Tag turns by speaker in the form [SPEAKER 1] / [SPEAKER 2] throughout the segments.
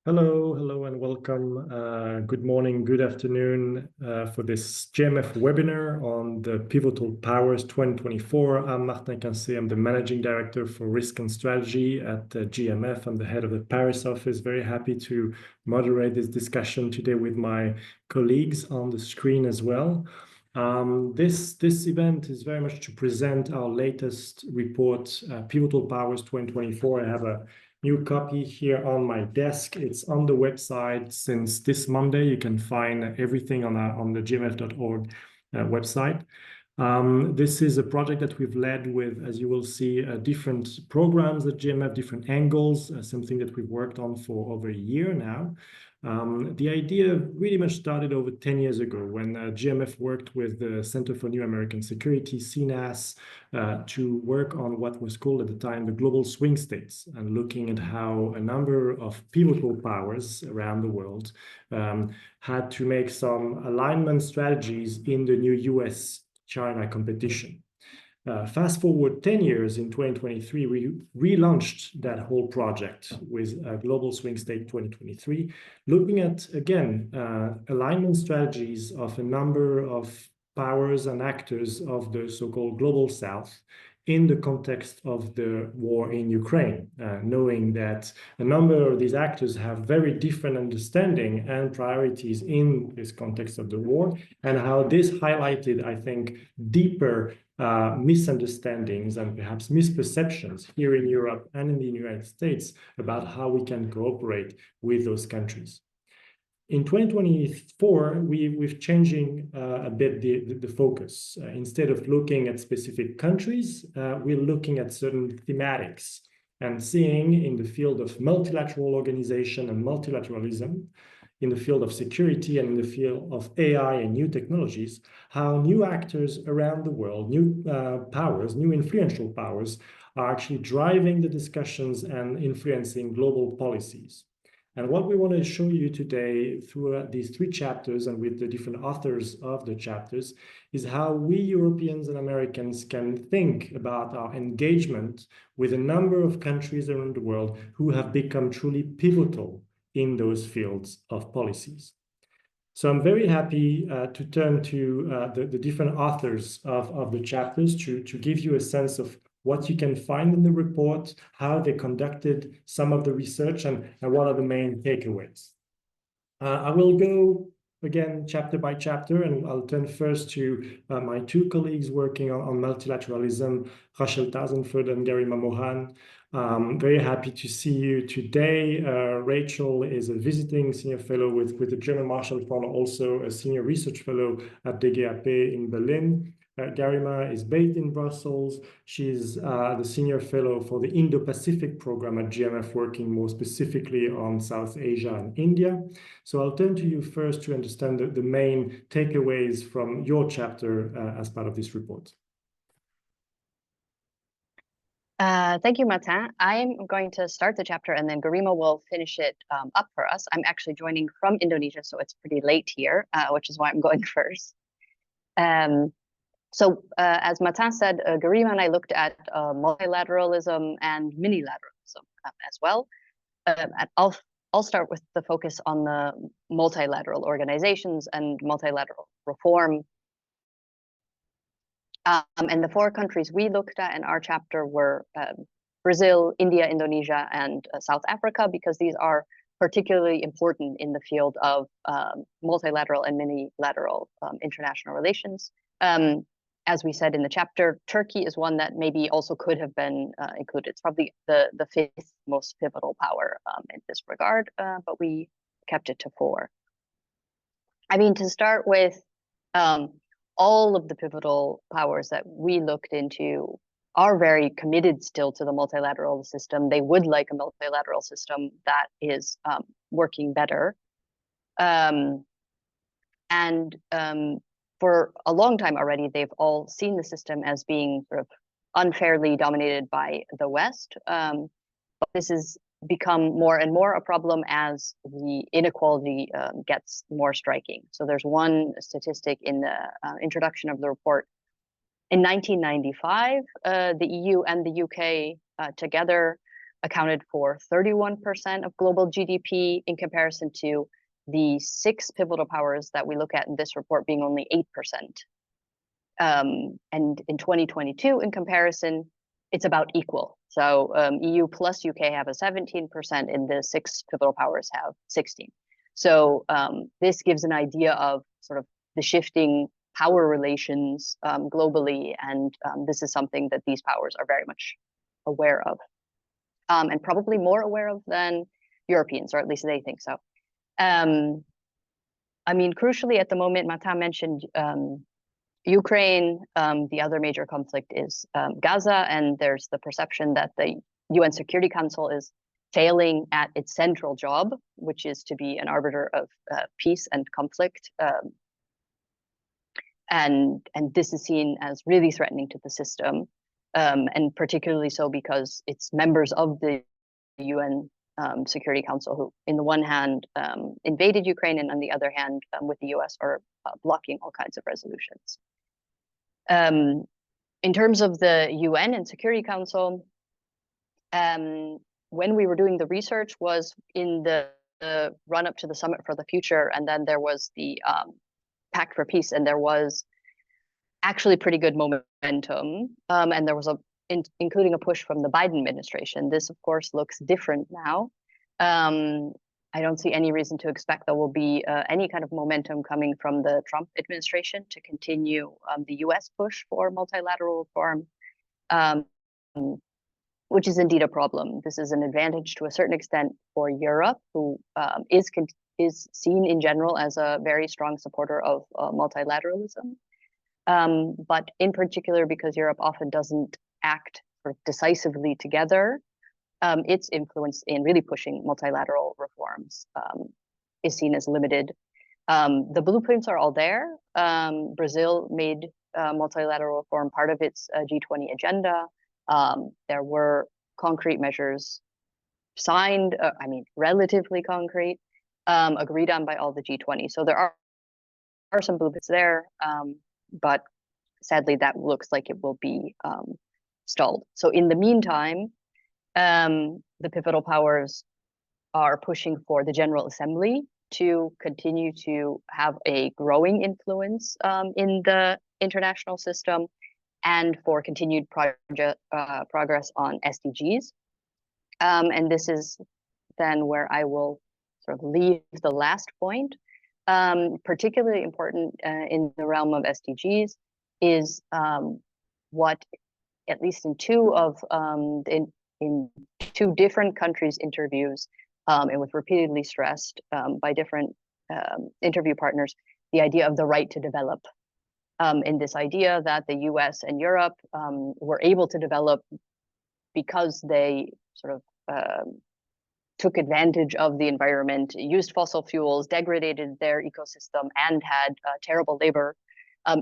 [SPEAKER 1] Hello, and welcome. Good morning, good afternoon for this GMF webinar on the Pivotal Powers 2024. I'm Martin Quincé. I'm the Managing Director for Risk and Strategy at GMF. I'm the head of the Paris office. Very happy to moderate this discussion today with my colleagues on the screen as well. This event is very much to present our latest report, Pivotal Powers 2024. I have a new copy here on my desk. It's on the website since this Monday. You can find everything on the gmf.org website. This is a project that we've led with, as you will see, different programs at GMF, different angles, something that we've worked on for over a year now. The idea really much started over 10 years ago when GMF worked with the Center for New American Security, CNAS, to work on what was called at the time the global swing states, and looking at how a number of pivotal powers around the world had to make some alignment strategies in the new US-China competition. Fast forward 10 years, in 2023, we relaunched that whole project with Global Swing State 2023, looking at, again, alignment strategies of a number of powers and actors of the so-called Global South in the context of the war in Ukraine, knowing that a number of these actors have very different understanding and priorities in this context of the war, and how this highlighted, I think, deeper misunderstandings and perhaps misperceptions here in Europe and in the United States about how we can cooperate with those countries. In 2024, we're changing a bit the focus. Instead of looking at specific countries, we're looking at certain thematics and seeing in the field of multilateral organization and multilateralism, in the field of security and in the field of AI and new technologies, how new actors around the world, new powers, new influential powers are actually driving the discussions and influencing global policies. And what we want to show you today through these three chapters and with the different authors of the chapters is how we Europeans and Americans can think about our engagement with a number of countries around the world who have become truly pivotal in those fields of policies. So I'm very happy to turn to the different authors of the chapters to give you a sense of what you can find in the report, how they conducted some of the research, and what are the main takeaways. I will go again chapter by chapter, and I'll turn first to my two colleagues working on multilateralism, Rachel Tausenford and Garima Mohan. Very happy to see you today. Rachel is a visiting senior fellow with the German Marshall Fund, also a senior research fellow at DGAP in Berlin. Garima is based in Brussels. She's the senior fellow for the Indo-Pacific program at GMF, working more specifically on South Asia and India. So I'll turn to you first to understand the main takeaways from your chapter as part of this report.
[SPEAKER 2] Thank you, Martin. I'm going to start the chapter and then Garima will finish it up for us. I'm actually joining from Indonesia, so it's pretty late here, which is why I'm going first. So as Martin said, Garima and I looked at multilateralism and minilateralism as well. I'll start with the focus on the multilateral organizations and multilateral reform. And the four countries we looked at in our chapter were Brazil, India, Indonesia, and South Africa, because these are particularly important in the field of multilateral and minilateral international relations. As we said in the chapter, Turkey is one that maybe also could have been included. It's probably the fifth most pivotal power in this regard, but we kept it to 4. I mean, to start with, all of the pivotal powers that we looked into are very committed still to the multilateral system. They would like a multilateral system that is working better. For a long time already, they've all seen the system as being sort of unfairly dominated by the West. But this has become more and more a problem as the inequality gets more striking. So there's one statistic in the introduction of the report. In 1995, the EU and the UK together accounted for 31% of global GDP in comparison to the 6 pivotal powers that we look at in this report being only 8%. And in 2022, in comparison, it's about equal. So EU plus UK have a 17%, and the 6 pivotal powers have 16. So this gives an idea of sort of the shifting power relations globally, and this is something that these powers are very much aware of, and probably more aware of than Europeans, or at least they think so. I mean, crucially at the moment, Mata mentioned Ukraine. The other major conflict is Gaza, and there's the perception that the UN Security Council is failing at its central job, which is to be an arbiter of peace and conflict. And this is seen as really threatening to the system, and particularly so because it's members of the UN Security Council who, in the one hand, invaded Ukraine, and on the other hand, with the US, are blocking all kinds of resolutions. In terms of the UN and Security Council, when we were doing the research was in the run up to the Summit for the Future, and then there was the Pact for Peace, and there was actually pretty good momentum, and there was including a push from the Biden administration. This, of course, looks different now. I don't see any reason to expect there will be any kind of momentum coming from the Trump administration to continue the US push for multilateral reform, which is indeed a problem. This is an advantage to a certain extent for Europe, who is seen in general as a very strong supporter of multilateralism. But in particular, because Europe often doesn't act sort of decisively together, its influence in really pushing multilateral reforms is seen as limited. The blueprints are all there. Brazil made multilateral reform part of its G20 agenda. There were concrete measures signed, I mean, relatively concrete, agreed on by all the G20. So there are some blueprints there, but sadly, that looks like it will be stalled. So in the meantime, the pivotal powers are pushing for the General Assembly to continue to have a growing influence in the international system, and for continued progress on SDGs. And this is then where I will sort of leave the last point. Particularly important in the realm of SDGs is what, at least in two different countries' interviews, it was repeatedly stressed by different interview partners, the idea of the right to develop. In this idea that the US and Europe were able to develop because they sort of took advantage of the environment, used fossil fuels, degraded their ecosystem, and had terrible labor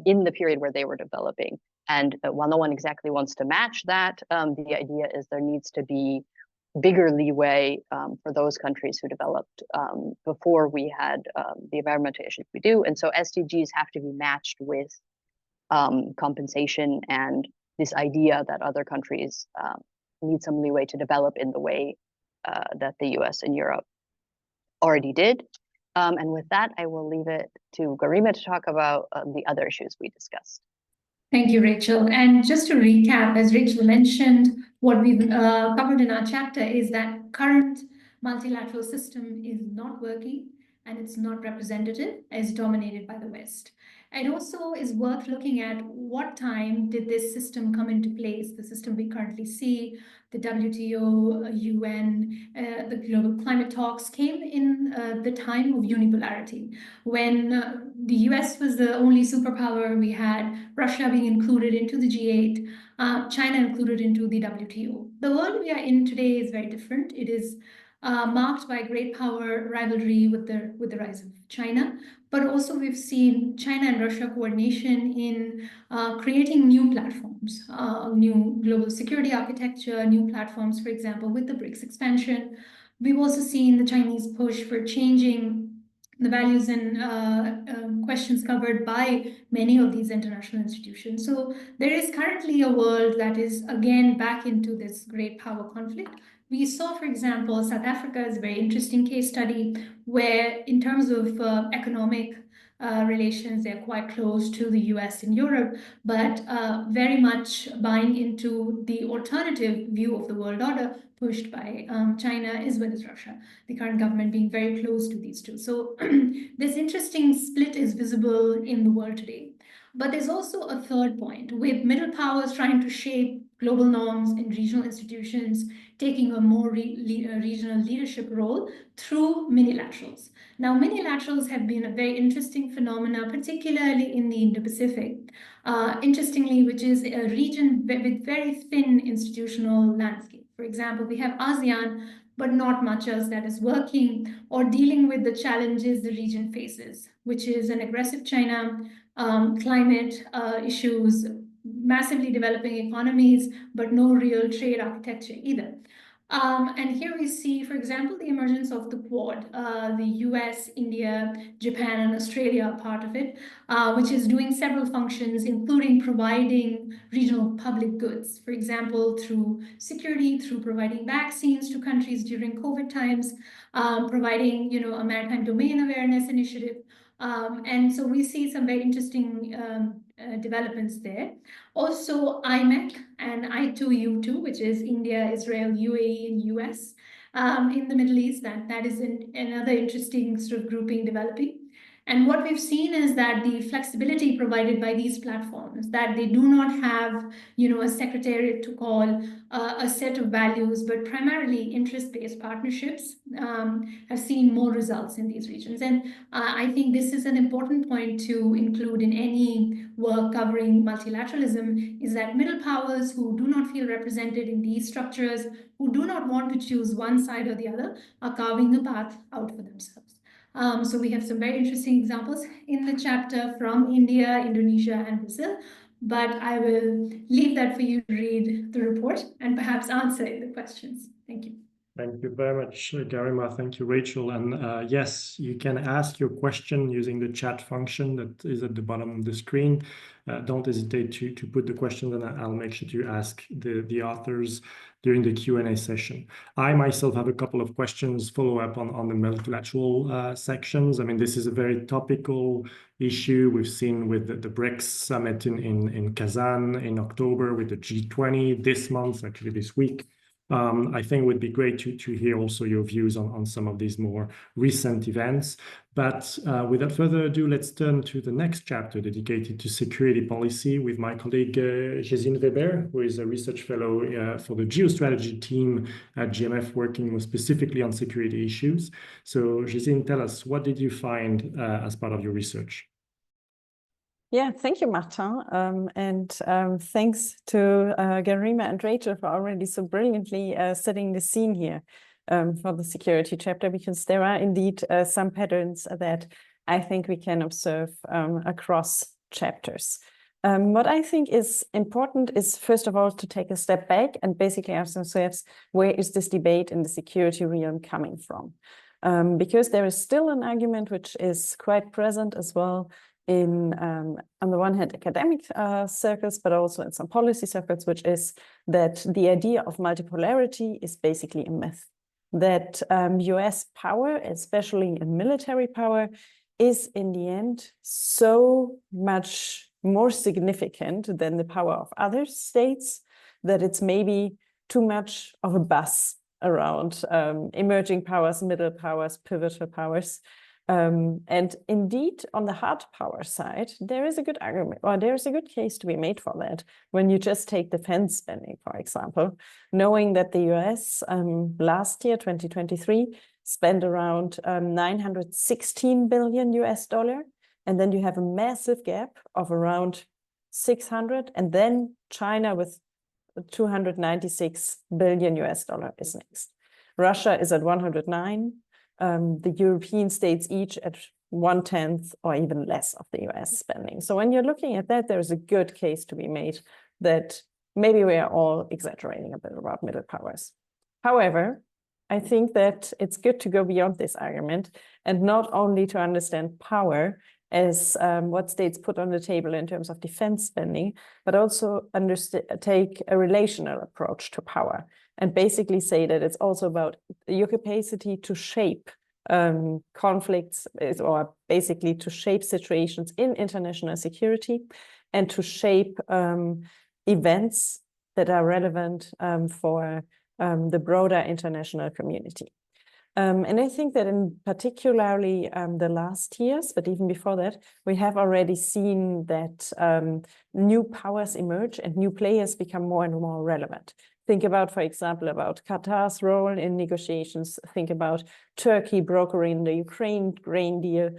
[SPEAKER 2] in the period where they were developing. And while no one exactly wants to match that, the idea is there needs to be bigger leeway for those countries who developed before we had the environmental issues we do. And so SDGs have to be matched with compensation and this idea that other countries need some leeway to develop in the way that the US and Europe already did. And with that, I will leave it to Garima to talk about the other issues we discussed.
[SPEAKER 3] Thank you, Rachel. And just to recap, as Rachel mentioned, what we've covered in our chapter is that current multilateral system is not working and it's not representative, as dominated by the West. It also is worth looking at what time did this system come into place, the system we currently see, the WTO, UN, the global climate talks came in the time of unipolarity, when the US was the only superpower. We had Russia being included into the G8, China included into the WTO. The world we are in today is very different. It is marked by great power rivalry with the rise of China, but also we've seen China and Russia coordination in creating new platforms, new global security architecture, new platforms, for example, with the BRICS expansion. We've also seen the Chinese push for changing the values and questions covered by many of these international institutions. So there is currently a world that is again back into this great power conflict. we saw, for example, South Africa is a very interesting case study where in terms of economic relations, they're quite close to the US and Europe, but very much buying into the alternative view of the world order pushed by China as well as Russia, the current government being very close to these two. So this interesting split is visible in the world today. But there's also a third point, with middle powers trying to shape global norms and regional institutions taking a more regional leadership role through minilaterals. Now, minilaterals have been a very interesting phenomena, particularly in the Indo-Pacific, interestingly, which is a region with very thin institutional landscape. For example, we have ASEAN, but not much else that is working or dealing with the challenges the region faces, which is an aggressive China, climate issues, massively developing economies, but no real trade architecture either. And here we see, for example, the emergence of the Quad, the US, India, Japan, and Australia are part of it, which is doing several functions, including providing regional public goods, for example, through security, through providing vaccines to countries during COVID times, providing, a maritime domain awareness initiative. And so we see some very interesting developments there. Also, IMEC and I2U2, which is India, Israel, UAE, and US in the Middle East. That is another interesting sort of grouping developing. And what we've seen is that the flexibility provided by these platforms, that they do not have, a secretariat to call a set of values, but primarily interest-based partnerships have seen more results in these regions. And I think this is an important point to include in any work covering multilateralism, is that middle powers who do not feel represented in these structures, who do not want to choose one side or the other, are carving a path out for themselves. So we have some very interesting examples in the chapter from India, Indonesia, and Brazil, but I will leave that for you to read the report and perhaps answer the questions. Thank you.
[SPEAKER 1] Thank you very much, Garima. Thank you, Rachel. And yes, you can ask your question using the chat function that is at the bottom of the screen. Don't hesitate to put the questions, and I'll make sure to ask the authors during the Q&A session. I myself have a couple of questions follow up on the multilateral sections. I mean, this is a very topical issue. We've seen with the BRICS summit in Kazan in October, with the G20 this month, actually this week. I think it would be great to hear also your views on some of these more recent events. But without further ado, let's turn to the next chapter dedicated to security policy with my colleague Gesine Weber, who is a research fellow for the geostrategy team at GMF, working specifically on security issues. So Gesine, tell us, what did you find as part of your research?
[SPEAKER 4] Yeah, thank you, Martin. And thanks to Garima and Rachel for already so brilliantly setting the scene here for the security chapter, because there are indeed some patterns that I think we can observe across chapters. What I think is important is, first of all, to take a step back and basically ask ourselves, where is this debate in the security realm coming from? Because there is still an argument which is quite present as well in, on the one hand, academic circles, but also in some policy circles, which is that the idea of multipolarity is basically a myth. That US power, especially in military power, is in the end so much more significant than the power of other states that it's maybe too much of a buzz around emerging powers, middle powers, pivotal powers. And indeed, on the hard power side, there is a good argument, or there is a good case to be made for that. When you just take defense spending, for example, knowing that the US last year, 2023, spent around 916 billion US dollar, and then you have a massive gap of around 600, and then China with 296 billion US dollar is next. Russia is at 109. The European states each at 1/10 or even less of the US spending. So when you're looking at that, there's a good case to be made that maybe we are all exaggerating a bit about middle powers. However, I think that it's good to go beyond this argument and not only to understand power as what states put on the table in terms of defense spending, but also take a relational approach to power. and basically say that it's also about your capacity to shape conflicts, or basically to shape situations in international security, and to shape events that are relevant for the broader international community. And I think that in particularly the last years, but even before that, we have already seen that new powers emerge and new players become more and more relevant. Think about, for example, about Qatar's role in negotiations. Think about Turkey brokering the Ukraine grain deal.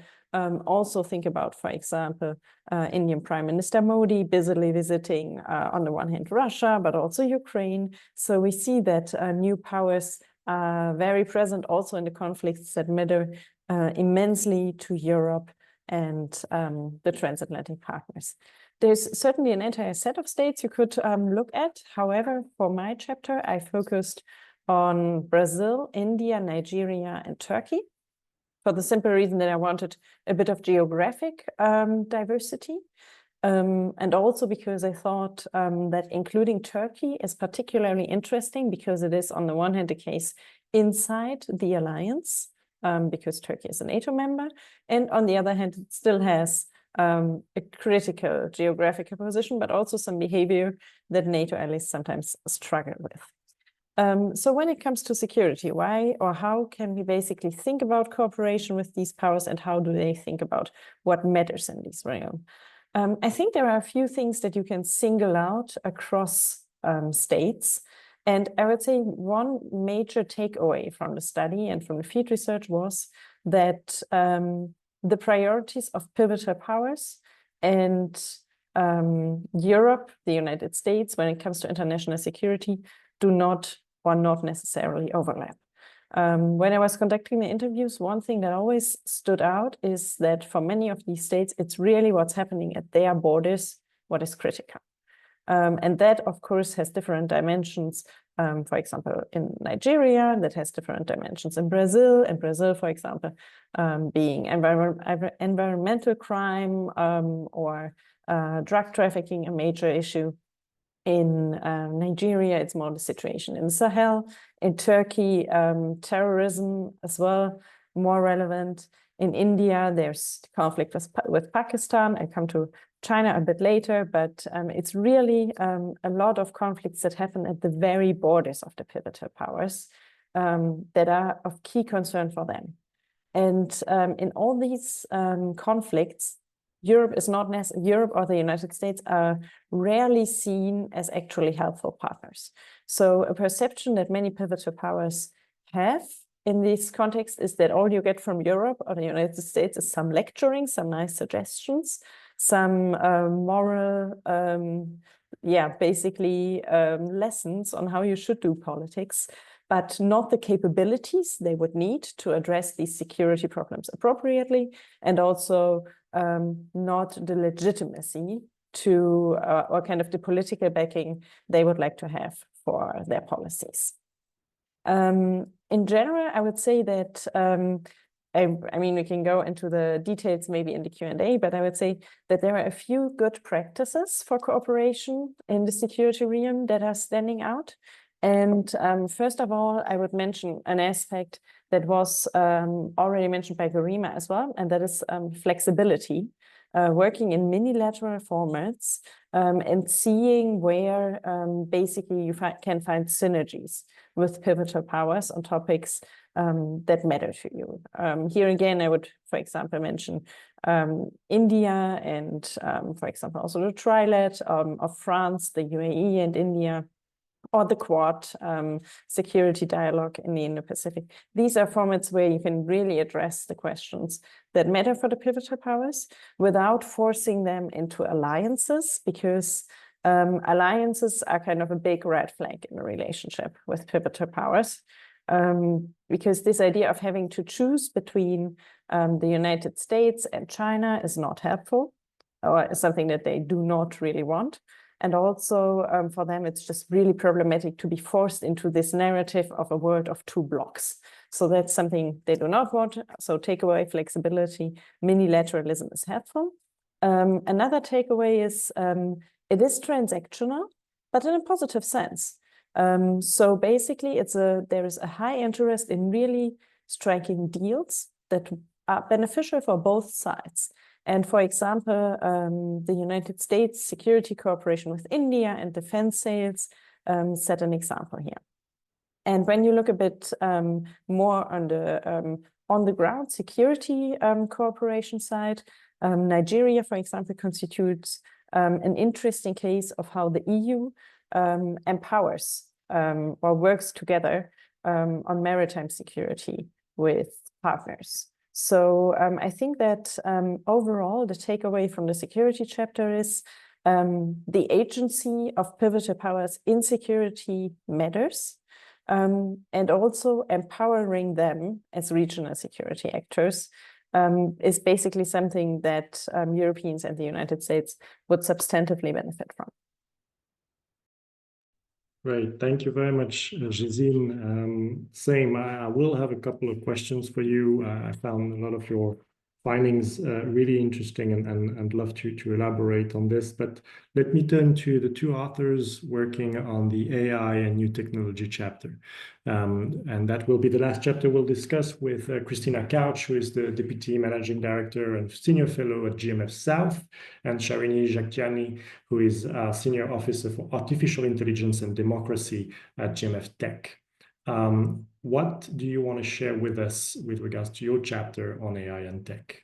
[SPEAKER 4] Also think about, for example, Indian Prime Minister Modi busily visiting, on the one hand, Russia, but also Ukraine. So we see that new powers are very present also in the conflicts that matter immensely to Europe and the transatlantic partners. There's certainly an entire set of states you could look at. However, for my chapter, I focused on Brazil, India, Nigeria, and Turkey, for the simple reason that I wanted a bit of geographic diversity. And also because I thought that including Turkey is particularly interesting because it is, on the one hand, the case inside the alliance, because Turkey is a NATO member, and on the other hand, it still has a critical geographical position, but also some behavior that NATO allies sometimes struggle with. So when it comes to security, why or how can we basically think about cooperation with these powers, and how do they think about what matters in this realm? I think there are a few things that you can single out across states. And I would say one major takeaway from the study and from the field research was that the priorities of pivotal powers and Europe, the United States, when it comes to international security, do not or not necessarily overlap. When I was conducting the interviews, one thing that always stood out is that for many of these states, it's really what's happening at their borders what is critical. And that, of course, has different dimensions. For example, in Nigeria, that has different dimensions in Brazil. And Brazil, for example, being environmental crime or drug trafficking a major issue. In Nigeria, it's more the situation in Sahel. In Turkey, terrorism as well, more relevant. In India, there's conflict with Pakistan. I come to China a bit later, but it's really a lot of conflicts that happen at the very borders of the pivotal powers that are of key concern for them. And in all these conflicts, Europe or the United States are rarely seen as actually helpful partners. So a perception that many pivotal powers have in this context is that all you get from Europe or the United States is some lecturing, some nice suggestions, some moral, basically lessons on how you should do politics, but not the capabilities they would need to address these security problems appropriately, and also not the legitimacy to or kind of the political backing they would like to have for their policies. In general, I would say that I mean, we can go into the details maybe in the Q&A, but I would say that there are a few good practices for cooperation in the security realm that are standing out. And first of all, I would mention an aspect that was already mentioned by Garima as well, and that is flexibility, working in minilateral formats and seeing where basically you can find synergies with pivotal powers on topics that matter to you. Here again, I would, for example, mention India and, for example, also the trilat of France, the UAE and India, or the Quad security dialogue in the Indo-Pacific. These are formats where you can really address the questions that matter for the pivotal powers without forcing them into alliances, because alliances are kind of a big red flag in a relationship with pivotal powers. Because this idea of having to choose between the United States and China is not helpful, or is something that they do not really want. And also for them, it's just really problematic to be forced into this narrative of a world of two blocks. So that's something they do not want. So takeaway, flexibility, minilateralism is helpful. Another takeaway is it is transactional, but in a positive sense. So basically, there is a high interest in really striking deals that are beneficial for both sides. And for example, the United States security cooperation with India and defense sales set an example here. And when you look a bit more on the ground security cooperation side, Nigeria, for example, constitutes an interesting case of how the EU empowers or works together on maritime security with partners. So I think that overall, the takeaway from the security chapter is the agency of pivotal powers in security matters, and also empowering them as regional security actors is basically something that Europeans and the United States would substantively benefit from.
[SPEAKER 1] Great, thank you very much, Gesine. Same, I will have a couple of questions for you. I found a lot of your findings really interesting and love to elaborate on this. But let me turn to the two authors working on the AI and new technology chapter. And that will be the last chapter we'll discuss with Christina Couch, who is the Deputy Managing Director and Senior Fellow at GMF South, and Sharini Jacquiani, who is Senior Officer for Artificial Intelligence and Democracy at GMF Tech. What do you want to share with us with regards to your chapter on AI and tech?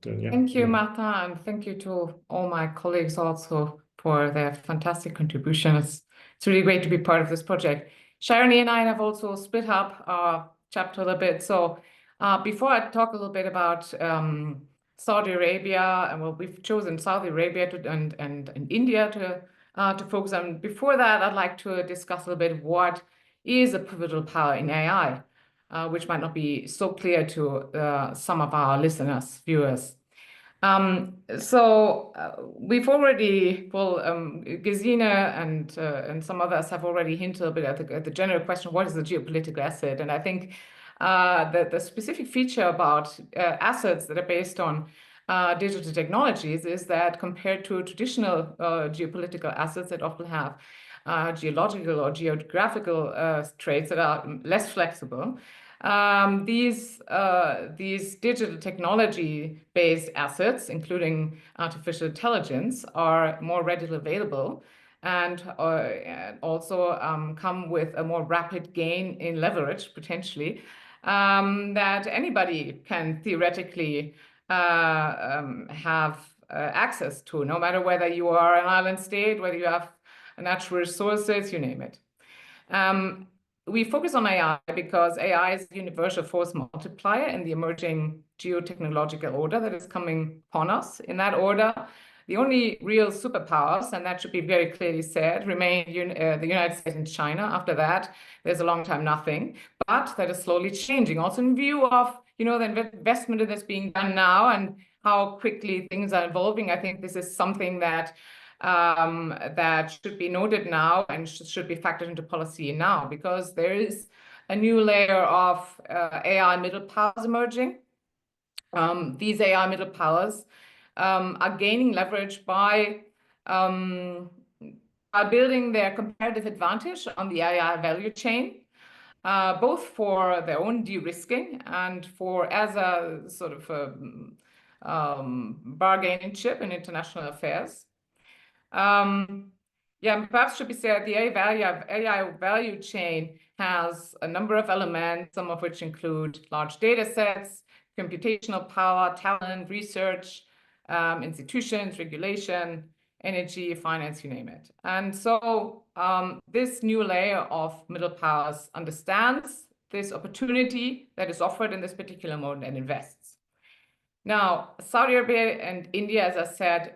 [SPEAKER 5] Thank you, Martha, and thank you to all my colleagues also for their fantastic contribution. It's really great to be part of this project. Sharini and I have also split up our chapter a little bit. So before I talk a little bit about Saudi Arabia, and well, we've chosen Saudi Arabia and India to focus on. Before that, I'd like to discuss a little bit what is a pivotal power in AI, which might not be so clear to some of our listeners, viewers. We've already, Gesine and some others have already hinted a bit at the general question, what is the geopolitical asset? And I think the specific feature about assets that are based on digital technologies is that compared to traditional geopolitical assets that often have geological or geographical traits that are less flexible, these digital technology-based assets, including artificial intelligence, are more readily available and also come with a more rapid gain in leverage, potentially, that anybody can theoretically have access to, no matter whether you are an island state, whether you have natural resources, you name it. We focus on AI because AI is a universal force multiplier in the emerging geotechnological order that is coming upon us. In that order, the only real superpowers, and that should be very clearly said, remain the United States and China. After that, there's a long time nothing, but that is slowly changing. Also in view of the investment that's being done now and how quickly things are evolving, I think this is something that should be noted now and should be factored into policy now, because there is a new layer of AI middle powers emerging. These AI middle powers are gaining leverage by building their comparative advantage on the AI value chain, both for their own de-risking and as a sort of bargaining chip in international affairs. Perhaps should be said the AI value chain has a number of elements, some of which include large data sets, computational power, talent, research, institutions, regulation, energy, finance, you name it. And so this new layer of middle powers understands this opportunity that is offered in this particular mode and invests. Now, Saudi Arabia and India, as I said,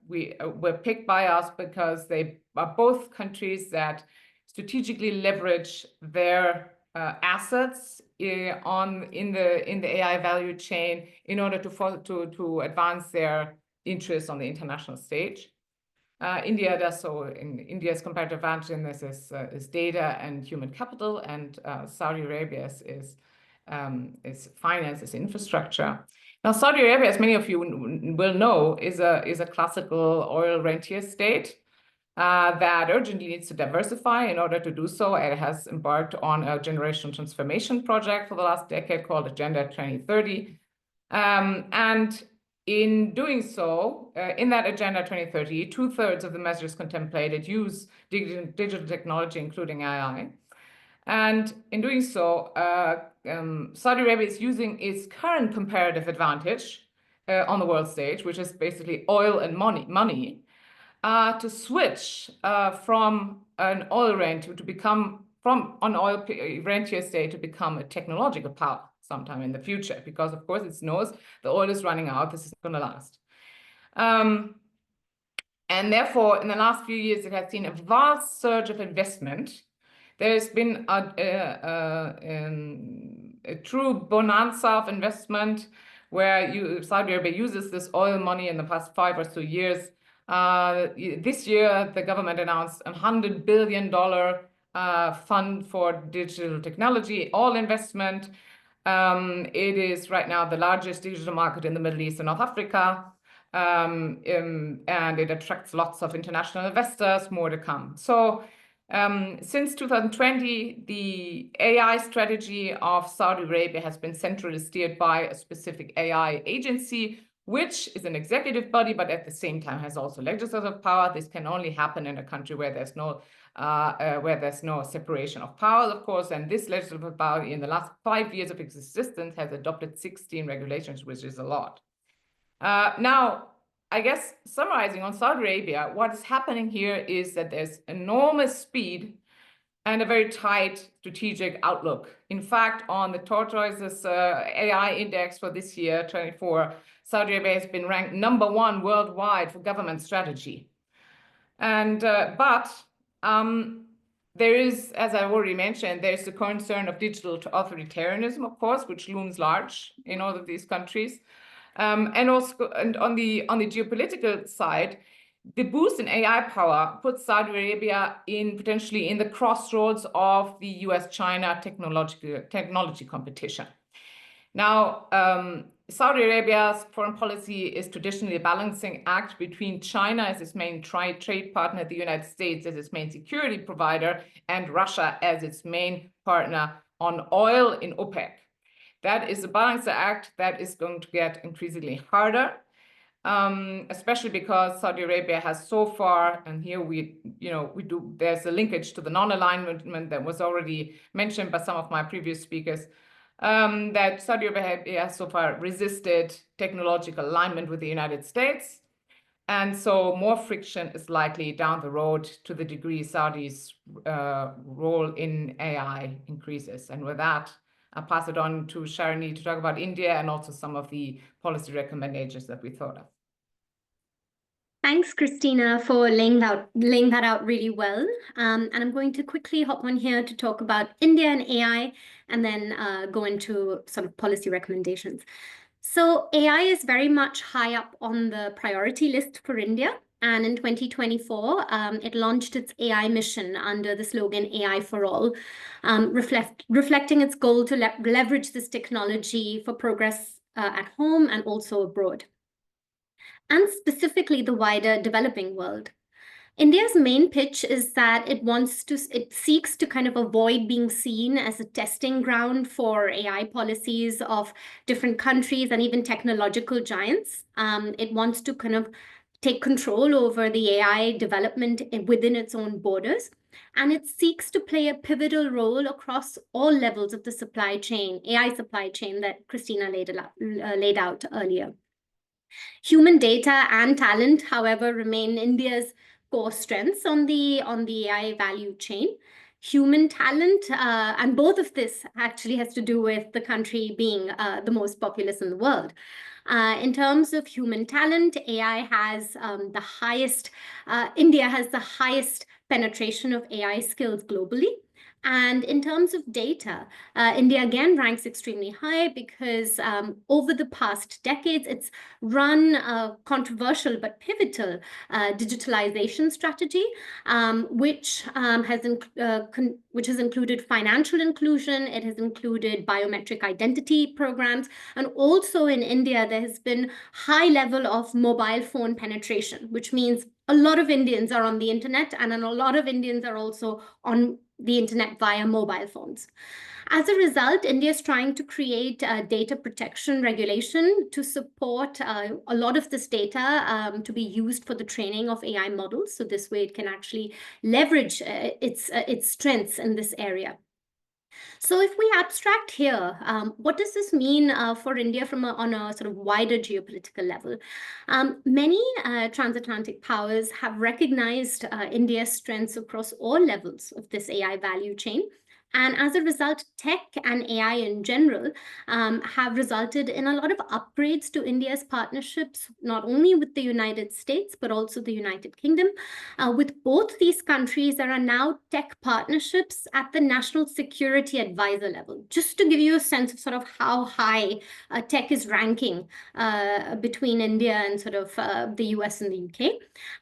[SPEAKER 5] were picked by us because they are both countries that strategically leverage their assets in the AI value chain in order to advance their interests on the international stage. India does so. In India's comparative advantage in this is data and human capital, and Saudi Arabia is finance, is infrastructure. Now, Saudi Arabia, as many of you will know, is a classical oil rentier state. that urgently needs to diversify. In order to do so, it has embarked on a generational transformation project for the last decade called Agenda 2030. And in doing so, in that Agenda 2030, 2/3 of the measures contemplated use digital technology, including AI. And in doing so, Saudi Arabia is using its current comparative advantage on the world stage, which is basically oil and money, to switch from an oil rentier to become, from an oil rentier state to become a technological power sometime in the future, because of course it knows the oil is running out, this is going to last. And therefore, in the last few years, it has seen a vast surge of investment. There's been a true bonanza of investment where Saudi Arabia uses this oil money in the past 5 or so years. This year, the government announced a $100 billion fund for digital technology, all investment. It is right now the largest digital market in the Middle East and North Africa. And it attracts lots of international investors, more to come. So since 2020, the AI strategy of Saudi Arabia has been centrally steered by a specific AI agency, which is an executive body, but at the same time has also legislative power. This can only happen in a country where there's no separation of powers, of course. And this legislative body, in the last 5 years of its existence, has adopted 16 regulations, which is a lot. Now, I guess summarizing on Saudi Arabia, what is happening here is that there's enormous speed and a very tight strategic outlook. In fact, on the Tortoise's AI index for this year, 24, Saudi Arabia has been ranked #1 worldwide for government strategy. And but there is, as I already mentioned, there's the concern of digital authoritarianism, of course, which looms large in all of these countries. And also, and on the geopolitical side, the boost in AI power puts Saudi Arabia potentially in the crossroads of the US-China technology competition. Now, Saudi Arabia's foreign policy is traditionally a balancing act between China as its main trade partner, the United States as its main security provider, and Russia as its main partner on oil in OPEC. That is a balancing act that is going to get increasingly harder, especially because Saudi Arabia has so far, and here there's a linkage to the non-alignment that was already mentioned by some of my previous speakers, that Saudi Arabia has so far resisted technological alignment with the United States. And so more friction is likely down the road to the degree Saudi's role in AI increases. And with that, I'll pass it on to Sharani to talk about India and also some of the policy recommendations that we thought of.
[SPEAKER 6] Thanks, Christina, for laying that out really well. And I'm going to quickly hop on here to talk about India and AI, and then go into some policy recommendations. So AI is very much high up on the priority list for India. And in 2024, it launched its AI mission under the slogan AI for All, reflecting its goal to leverage this technology for progress at home and also abroad, and specifically the wider developing world. India's main pitch is that it seeks to kind of avoid being seen as a testing ground for AI policies of different countries and even technological giants. It wants to kind of take control over the AI development within its own borders. And it seeks to play a pivotal role across all levels of the supply chain, AI supply chain that Christina laid out earlier. Human data and talent, however, remain India's core strengths on the AI value chain. Human talent, and both of this actually has to do with the country being the most populous in the world. In terms of human talent, India has the highest penetration of AI skills globally. And in terms of data, India again ranks extremely high because over the past decades, it's run a controversial but pivotal digitalization strategy, which has included financial inclusion, it has included biometric identity programs, and also in India, there has been high level of mobile phone penetration, which means a lot of Indians are on the internet, and a lot of Indians are also on the internet via mobile phones. As a result, India is trying to create data protection regulation to support a lot of this data to be used for the training of AI models. So this way it can actually leverage its strengths in this area. So if we abstract here, what does this mean for India on a sort of wider geopolitical level? Many transatlantic powers have recognized India's strengths across all levels of this AI value chain. And as a result, tech and AI in general have resulted in a lot of upgrades to India's partnerships, not only with the United States, but also the United Kingdom. With both these countries, there are now tech partnerships at the National Security Advisor level, just to give you a sense of sort of how high tech is ranking between India and sort of the US and the UK.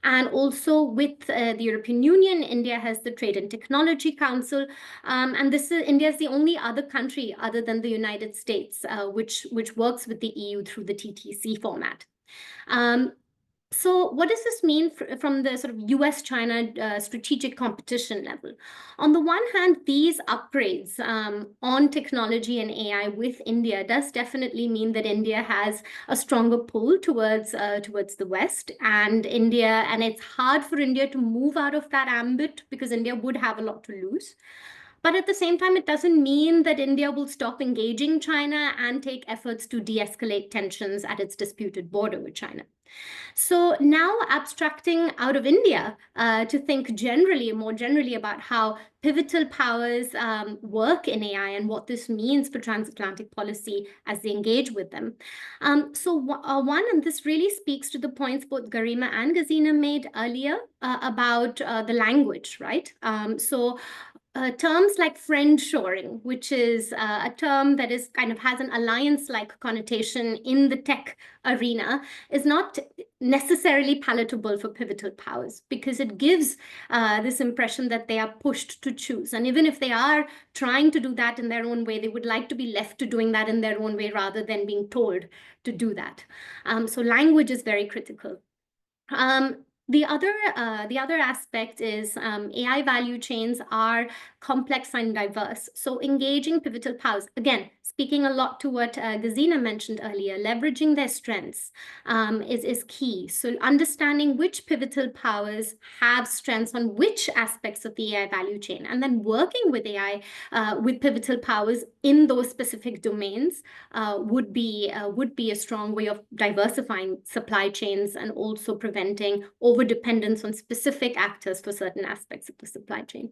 [SPEAKER 6] And also with the European Union, India has the Trade and Technology Council, and India is the only other country other than the United States which works with the EU through the TTC format. So what does this mean from the sort of US-China strategic competition level? On the one hand, these upgrades on technology and AI with India does definitely mean that India has a stronger pull towards the West, and it's hard for India to move out of that ambit because India would have a lot to lose. But at the same time, it doesn't mean that India will stop engaging China and take efforts to de-escalate tensions at its disputed border with China. So now abstracting out of India to think more generally about how pivotal powers work in AI and what this means for transatlantic policy as they engage with them. And this really speaks to the points both Garima and Gesine made earlier about the language, right? Terms like friendshoring, which is a term that is kind of has an alliance-like connotation in the tech arena, is not necessarily palatable for pivotal powers because it gives this impression that they are pushed to choose. And even if they are trying to do that in their own way, they would like to be left to doing that in their own way rather than being told to do that. So language is very critical. The other aspect is AI value chains are complex and diverse. So engaging pivotal powers, again, speaking a lot to what Gesine mentioned earlier, leveraging their strengths is key. So understanding which pivotal powers have strengths on which aspects of the AI value chain, and then working with AI, with pivotal powers in those specific domains would be a strong way of diversifying supply chains and also preventing over-dependence on specific actors for certain aspects of the supply chain.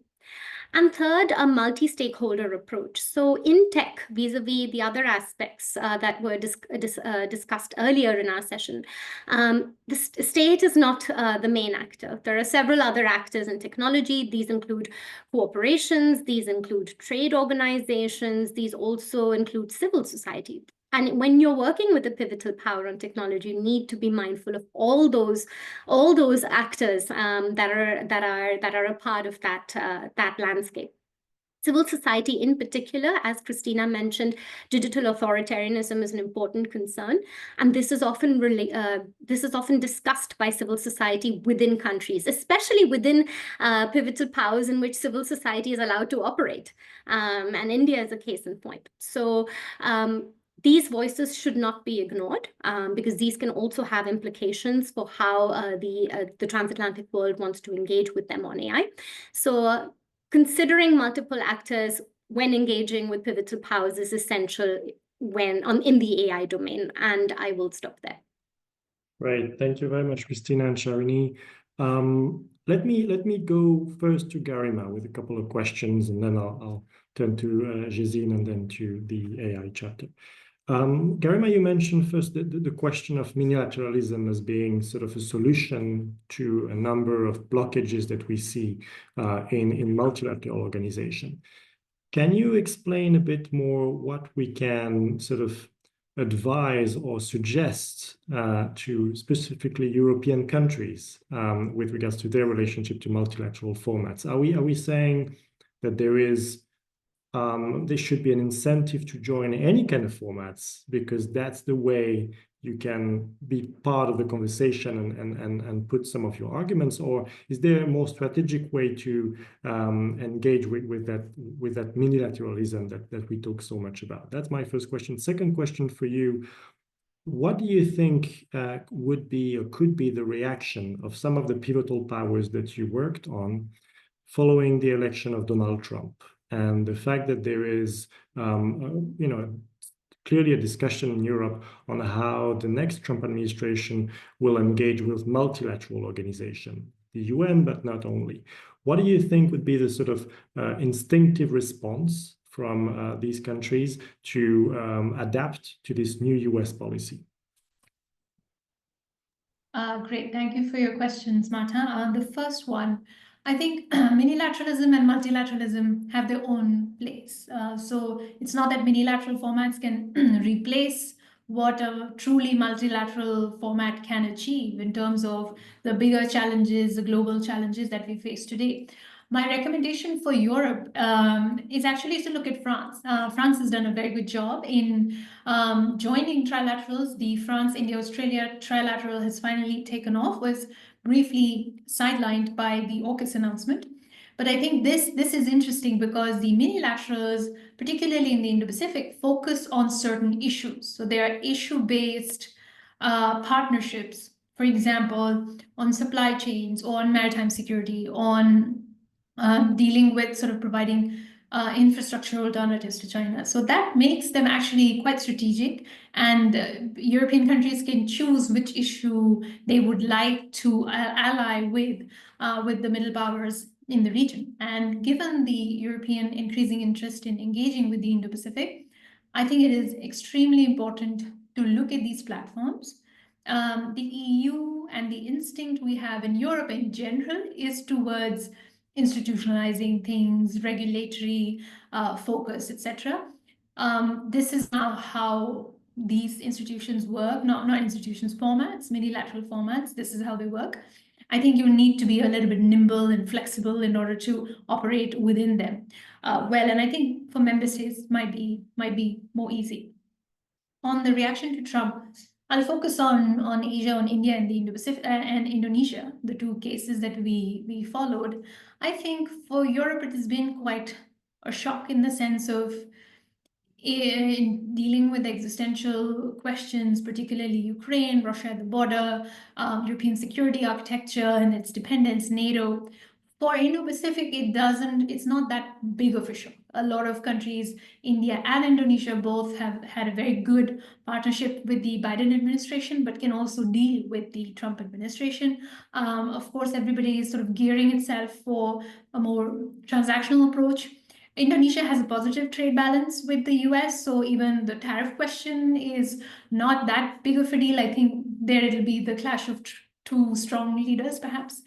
[SPEAKER 6] And third, a multi-stakeholder approach. So in tech, vis-a-vis the other aspects that were discussed earlier in our session, the state is not the main actor. There are several other actors in technology. These include corporations, these include trade organizations, these also include civil society. And when you're working with a pivotal power on technology, you need to be mindful of all those actors that are a part of that landscape. Civil society in particular, as Christina mentioned, digital authoritarianism is an important concern, and this is often discussed by civil society within countries, especially within pivotal powers in which civil society is allowed to operate, and India is a case in point. So these voices should not be ignored because these can also have implications for how the transatlantic world wants to engage with them on AI. So considering multiple actors when engaging with pivotal powers is essential in the AI domain, and I will stop there.
[SPEAKER 1] Great, thank you very much, Christina and Sharini. Let me go first to Garima with a couple of questions, and then I'll turn to Gesine and then to the AI chapter. Garima, you mentioned first the question of minilateralism as being sort of a solution to a number of blockages that we see in multilateral organization. Can you explain a bit more what we can sort of advise or suggest to specifically European countries with regards to their relationship to multilateral formats? Are we saying that there should be an incentive to join any kind of formats because that's the way you can be part of the conversation and put some of your arguments, or is there a more strategic way to engage with that minilateralism that we talk so much about? That's my first question. Second question for you, what do you think would be or could be the reaction of some of the pivotal powers that you worked on following the election of Donald Trump? And the fact that there is, clearly a discussion in Europe on how the next Trump administration will engage with multilateral organization, the UN, but not only. What do you think would be the sort of instinctive response from these countries to adapt to this new US policy?
[SPEAKER 3] Great, thank you for your questions, Marta. The first one, I think minilateralism and multilateralism have their own place. So it's not that minilateral formats can replace what a truly multilateral format can achieve in terms of the bigger challenges, the global challenges that we face today. My recommendation for Europe is actually to look at France. France has done a very good job in joining trilaterals. The France-India-Australia trilateral has finally taken off, was briefly sidelined by the AUKUS announcement. But I think this is interesting because the minilaterals, particularly in the Indo-Pacific, focus on certain issues. So they are issue-based partnerships, for example, on supply chains, on maritime security, on dealing with sort of providing infrastructural alternatives to China. So that makes them actually quite strategic, and European countries can choose which issue they would like to ally with the middle powers in the region. And given the European increasing interest in engaging with the Indo-Pacific, I think it is extremely important to look at these platforms. The EU and the instinct we have in Europe in general is towards institutionalizing things, regulatory focus, etc. This is now how these institutions work, not institutions formats, minilateral formats. This is how they work. I think you need to be a little bit nimble and flexible in order to operate within them well. And I think for member states might be more easy. On the reaction to Trump, I'll focus on Asia, on India and the Indo-Pacific and Indonesia, the two cases that we followed. I think for Europe, it has been quite a shock in the sense of in dealing with existential questions, particularly Ukraine, Russia at the border, European security architecture and its dependence, NATO. For Indo-Pacific, it's not that big of a shock. A lot of countries, India and Indonesia, both have had a very good partnership with the Biden administration, but can also deal with the Trump administration. Of course, everybody is sort of gearing itself for a more transactional approach. Indonesia has a positive trade balance with the US, so even the tariff question is not that big of a deal. I think there it'll be the clash of two strong leaders, perhaps.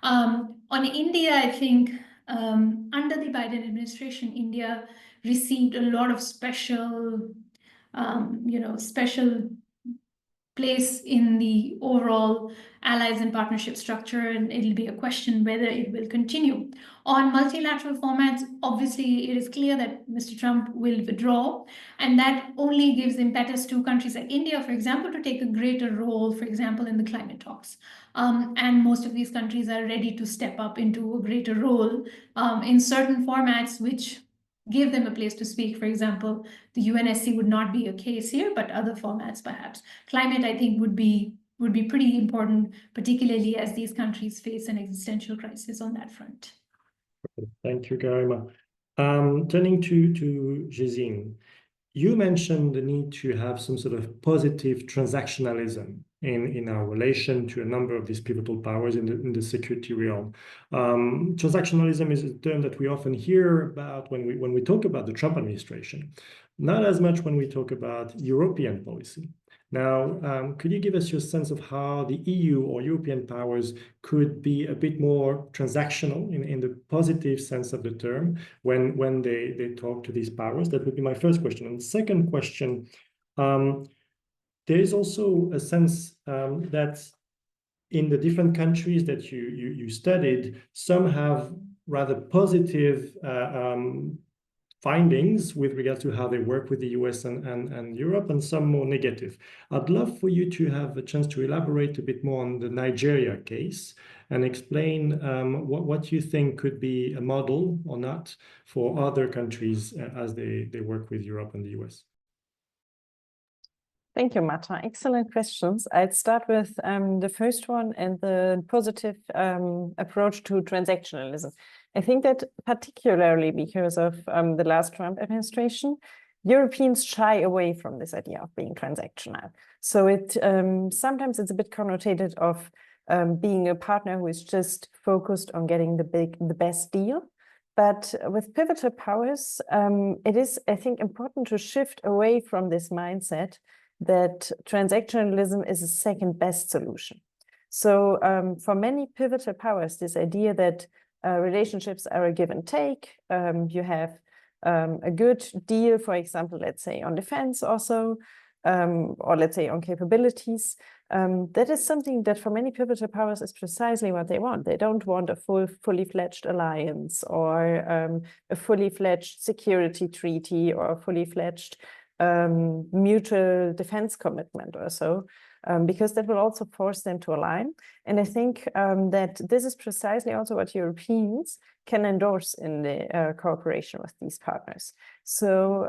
[SPEAKER 3] On India, I think under the Biden administration, India received a lot of special place in the overall allies and partnership structure, and it'll be a question whether it will continue. On multilateral formats, obviously, it is clear that Mr. Trump will withdraw, and that only gives impetus to countries like India, for example, to take a greater role, for example, in the climate talks. And most of these countries are ready to step up into a greater role in certain formats, which give them a place to speak. For example, the UNSC would not be a case here, but other formats perhaps. Climate, I think, would be pretty important, particularly as these countries face an existential crisis on that front.
[SPEAKER 1] Thank you, Garima. Turning to Jezine, you mentioned the need to have some sort of positive transactionalism in our relation to a number of these pivotal powers in the security realm. Transactionalism is a term that we often hear about when we talk about the Trump administration, not as much when we talk about European policy. Now, could you give us your sense of how the EU or European powers could be a bit more transactional in the positive sense of the term when they talk to these powers? That would be my first question. And second question, there is also a sense that in the different countries that you studied, some have rather positive findings with regard to how they work with the US and Europe, and some more negative. I'd love for you to have a chance to elaborate a bit more on the Nigeria case and explain what you think could be a model or not for other countries as they work with Europe and the US.
[SPEAKER 4] Thank you, Marta. Excellent questions. I'd start with the first one and the positive approach to transactionalism. I think that particularly because of the last Trump administration, Europeans shy away from this idea of being transactional. So it sometimes it's a bit connotated of being a partner who is just focused on getting the best deal. But with pivotal powers, it is, I think, important to shift away from this mindset that transactionalism is a second best solution. So for many pivotal powers, this idea that relationships are a give and take, you have a good deal, for example, let's say on defense also, or let's say on capabilities, that is something that for many pivotal powers is precisely what they want. They don't want a fully fledged alliance or a fully fledged security treaty or a fully fledged mutual defense commitment or so, because that will also force them to align. And I think that this is precisely also what Europeans can endorse in the cooperation with these partners. So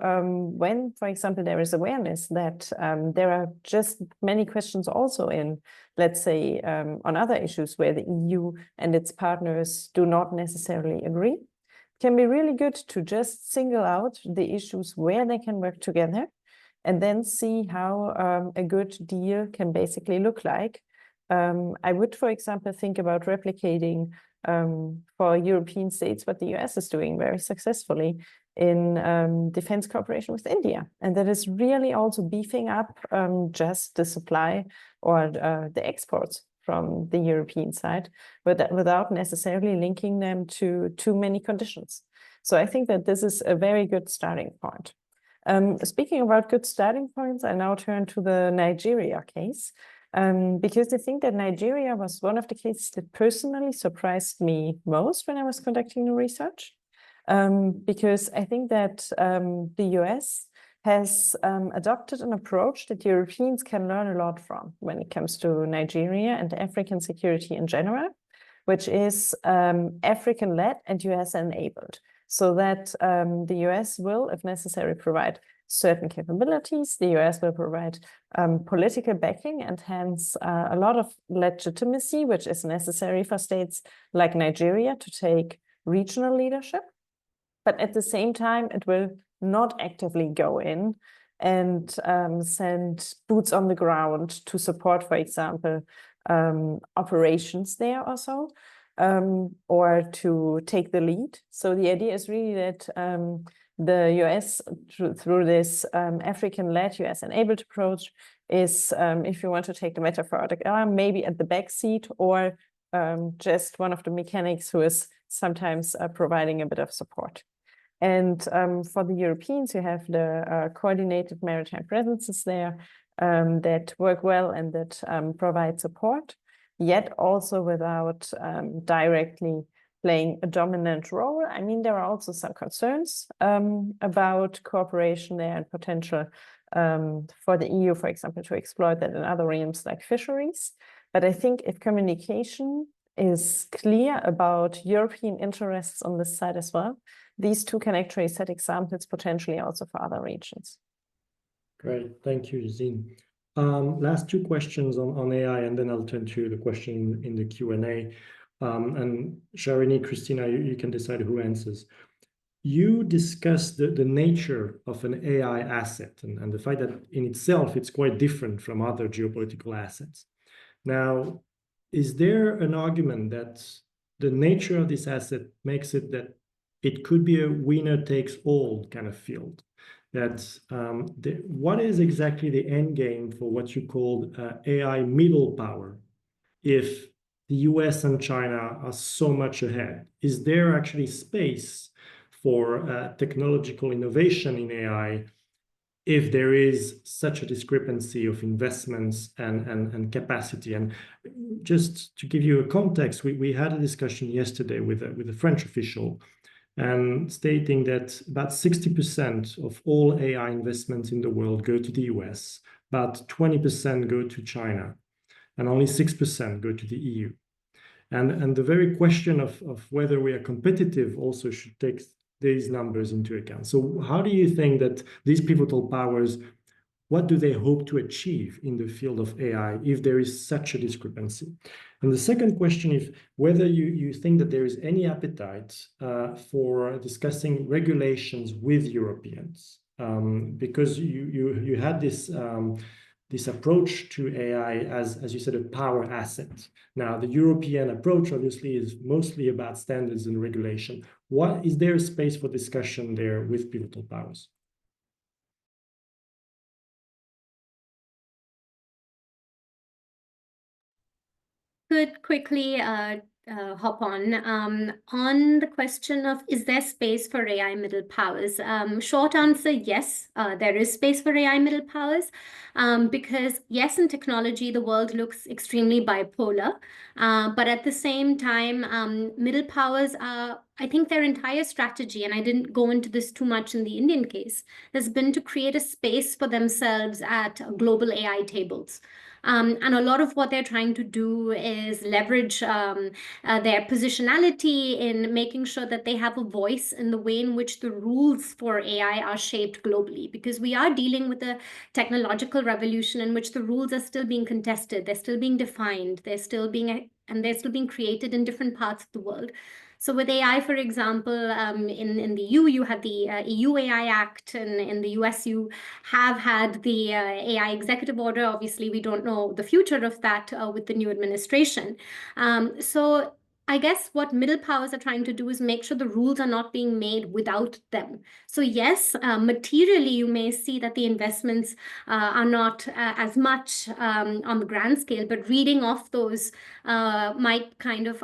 [SPEAKER 4] when, for example, there is awareness that there are just many questions also in, let's say, on other issues where the EU and its partners do not necessarily agree, can be really good to just single out the issues where they can work together and then see how a good deal can basically look like. I would, for example, think about replicating for European states what the US is doing very successfully in defense cooperation with India. And that is really also beefing up just the supply or the exports from the European side, but without necessarily linking them to too many conditions. So I think that this is a very good starting point. Speaking about good starting points, I now turn to the Nigeria case, because I think that Nigeria was one of the cases that personally surprised me most when I was conducting the research, because I think that the US has adopted an approach that Europeans can learn a lot from when it comes to Nigeria and African security in general, which is African-led and US-enabled, so that the US will, if necessary, provide certain capabilities. The US will provide political backing and hence a lot of legitimacy, which is necessary for states like Nigeria to take regional leadership. But at the same time, it will not actively go in and send boots on the ground to support, for example, operations there also, or to take the lead. So the idea is really that the US, through this African-led, US-enabled approach, is, if you want to take the metaphoric arm, maybe at the back seat, or just one of the mechanics who is sometimes providing a bit of support. And for the Europeans, you have the coordinated maritime presences there that work well and that provide support, yet also without directly playing a dominant role. I mean, there are also some concerns about cooperation there and potential for the EU, for example, to exploit that in other realms like fisheries. But I think if communication is clear about European interests on this side as well, these two can actually set examples potentially also for other regions.
[SPEAKER 1] Great, thank you, Zine. Last two questions on AI, and then I'll turn to the question in the Q&A. And Sharini, Christina, you can decide who answers. you discussed the nature of an AI asset and the fact that in itself it's quite different from other geopolitical assets. Now, is there an argument that the nature of this asset makes it that it could be a winner-takes-all kind of field? That what is exactly the end game for what you called AI middle power? If the US and China are so much ahead, is there actually space for technological innovation in AI if there is such a discrepancy of investments and capacity? And just to give you a context, we had a discussion yesterday with a French official and stating that about 60% of all AI investments in the world go to the US, about 20% go to China, and only 6% go to the EU. And the very question of whether we are competitive also should take these numbers into account. So how do you think that these pivotal powers, what do they hope to achieve in the field of AI if there is such a discrepancy? And the second question is whether you think that there is any appetite for discussing regulations with Europeans, because you had this approach to AI as you said, a power asset. Now, the European approach obviously is mostly about standards and regulation. What is there a space for discussion there with pivotal powers?
[SPEAKER 6] Could quickly hop on the question of, is there space for AI middle powers? Short answer, yes, there is space for AI middle powers, because yes, in technology, the world looks extremely bipolar, but at the same time, middle powers are, I think their entire strategy, and I didn't go into this too much in the Indian case, has been to create a space for themselves at global AI tables. And a lot of what they're trying to do is leverage their positionality in making sure that they have a voice in the way in which the rules for AI are shaped globally, because we are dealing with a technological revolution in which the rules are still being contested, they're still being defined, they're still being created in different parts of the world. So with AI, for example, in the EU, you have the EU AI Act, and in the US, you have had the AI executive order. Obviously, we don't know the future of that with the new administration. So I guess what middle powers are trying to do is make sure the rules are not being made without them. So yes, materially, you may see that the investments are not as much on the grand scale, but reading off those might kind of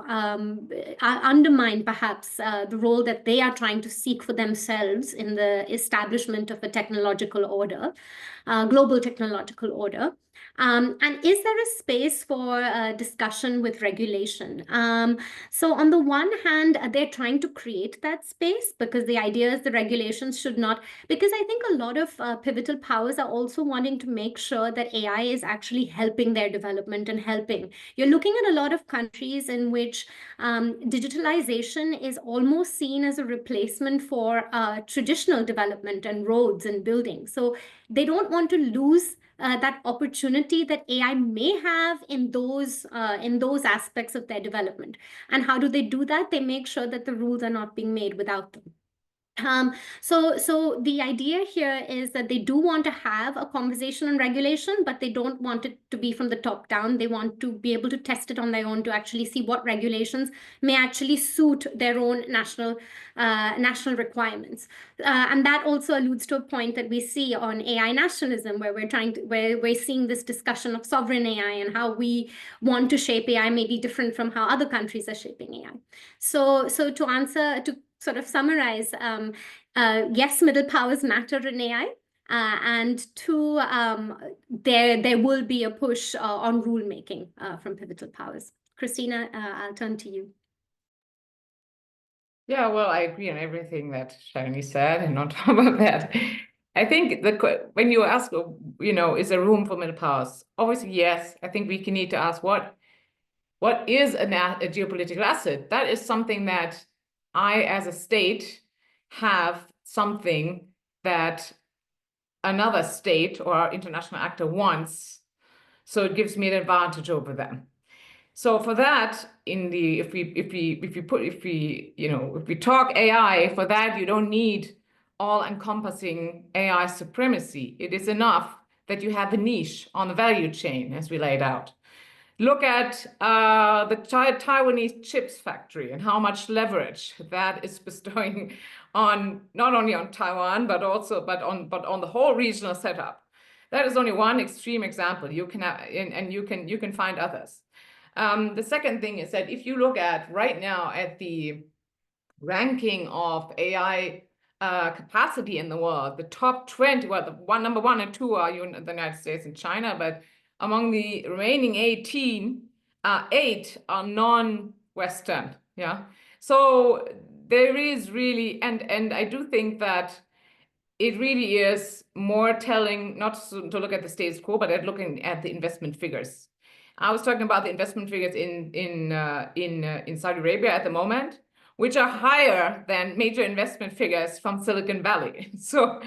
[SPEAKER 6] undermine perhaps the role that they are trying to seek for themselves in the establishment of a technological order, global technological order. And is there a space for discussion with regulation? So on the one hand, they're trying to create that space, because the idea is the regulations should not, because I think a lot of pivotal powers are also wanting to make sure that AI is actually helping their development and helping. You're looking at a lot of countries in which digitalization is almost seen as a replacement for traditional development and roads and buildings. So they don't want to lose that opportunity that AI may have in those aspects of their development. And how do they do that? They make sure that the rules are not being made without them. So the idea here is that they do want to have a conversation on regulation, but they don't want it to be from the top down. They want to be able to test it on their own to actually see what regulations may actually suit their own national requirements. And that also alludes to a point that we see on AI nationalism, where we're seeing this discussion of sovereign AI and how we want to shape AI may be different from how other countries are shaping AI. So to sort of summarize, yes, middle powers matter in AI, and two, there will be a push on rulemaking from pivotal powers. Christina, I'll turn to you.
[SPEAKER 5] Yeah, well, I agree on everything that Shalini said, and on top of that, I think when you ask, is there room for middle powers? Obviously, yes. I think we need to ask what is a geopolitical asset? That is something that I, as a state, have something that another state or international actor wants, so it gives me an advantage over them. So for that, if we talk AI, for that you don't need all-encompassing AI supremacy. It is enough that you have a niche on the value chain, as we laid out. Look at the Taiwanese chips factory and how much leverage that is bestowing on not only on Taiwan but on the whole regional setup. That is only one extreme example. You can have, and you can find others. The second thing is that if you look at right now at the ranking of AI capacity in the world, the top 20, well, the number 1 and 2 are the United States and China, but among the remaining 18, 8 are non-Western. Yeah, so there is really, and I do think that it really is more telling, not to look at the status quo, but at looking at the investment figures. I was talking about the investment figures in Saudi Arabia at the moment, which are higher than major investment figures from Silicon Valley. So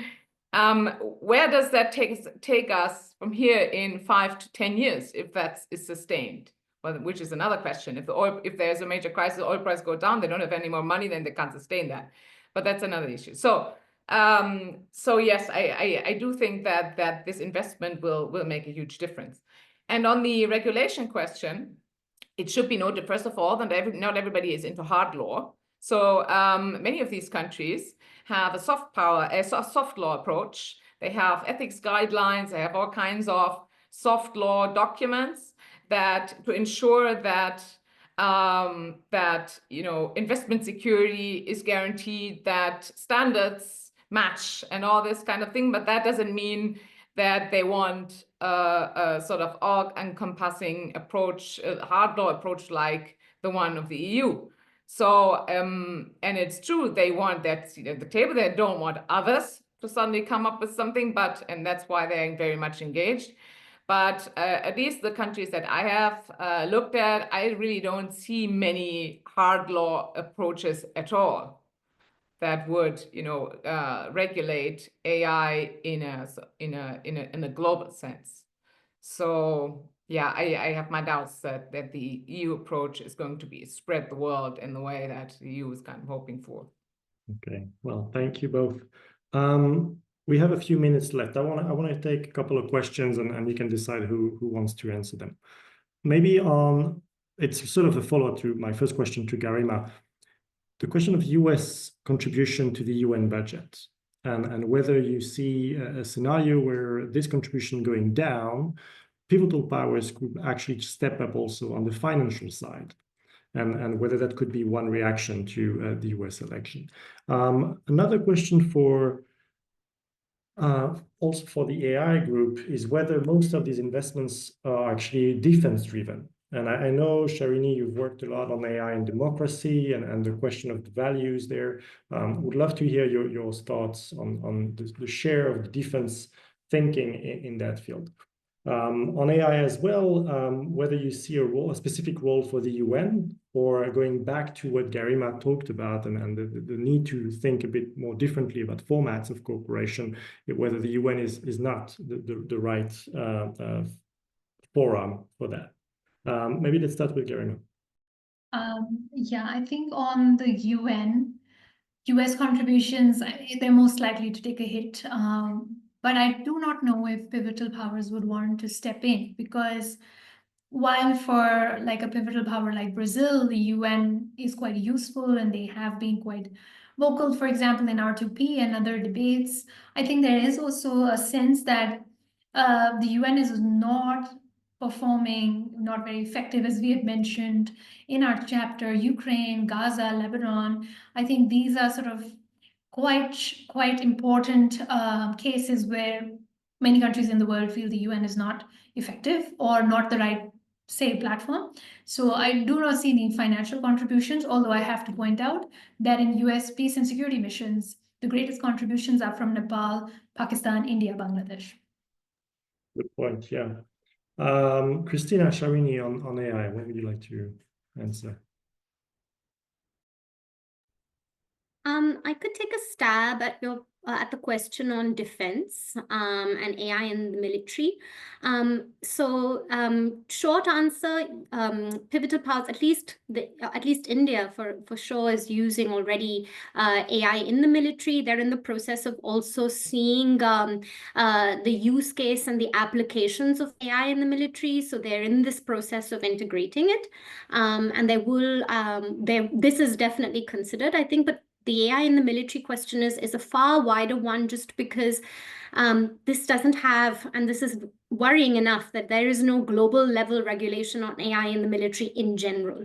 [SPEAKER 5] where does that take us from here in 5 to 10 years, if that is sustained? Well, which is another question. If there's a major crisis, the oil price go down, they don't have any more money, then they can't sustain that. But that's another issue. So yes, I do think that this investment will make a huge difference. And on the regulation question, it should be noted, first of all, that not everybody is into hard law. So many of these countries have a soft law approach. They have ethics guidelines. They have all kinds of soft law documents that to ensure that investment security is guaranteed, that standards match, and all this kind of thing. But that doesn't mean that they want a sort of all-encompassing approach, a hard law approach like the one of the EU. So, and it's true, they want that seat at the table. They don't want others to suddenly come up with something, and that's why they're very much engaged. But at least the countries that I have looked at, I really don't see many hard law approaches at all that would, regulate AI in a global sense. So yeah, I have my doubts that the EU approach is going to be spread the world in the way that the EU is kind of hoping for.
[SPEAKER 1] Okay, well, thank you both. We have a few minutes left. I want to take a couple of questions, and you can decide who wants to answer them. Maybe it's sort of a follow-up to my first question to Garima. The question of US contribution to the UN budget, and whether you see a scenario where this contribution going down, pivotal powers could actually step up also on the financial side, and whether that could be one reaction to the US election. Another question for also for the AI group is whether most of these investments are actually defense-driven. And I know, Sharini, you've worked a lot on AI and democracy and the question of the values there. Would love to hear your thoughts on the share of defense thinking in that field. On AI as well, whether you see a specific role for the UN, or going back to what Garima talked about and the need to think a bit more differently about formats of cooperation, whether the UN is not the right forum for that. Maybe let's start with Garima.
[SPEAKER 3] Yeah, I think on the US contributions, they're most likely to take a hit. But I do not know if pivotal powers would want to step in, because while for like a pivotal power like Brazil, the UN is quite useful and they have been quite vocal, for example, in R2P and other debates, I think there is also a sense that the UN is not performing, not very effective, as we had mentioned in our chapter, Ukraine, Gaza, Lebanon. I think these are sort of quite important cases where many countries in the world feel the UN is not effective or not the right, say, platform. So I do not see any financial contributions, although I have to point out that in US peace and security missions, the greatest contributions are from Nepal, Pakistan, India, Bangladesh.
[SPEAKER 1] Good point, yeah. Christina, Sharini, on AI, what would you like to answer?
[SPEAKER 6] I could take a stab at your at the question on defense and AI in the military. Short answer, pivotal powers, at least India for sure is using already AI in the military. They're in the process of also seeing the use case and the applications of AI in the military. So they're in this process of integrating it, and this is definitely considered, I think, but the AI in the military question is a far wider one, just because this doesn't have, and this is worrying enough, that there is no global level regulation on AI in the military in general.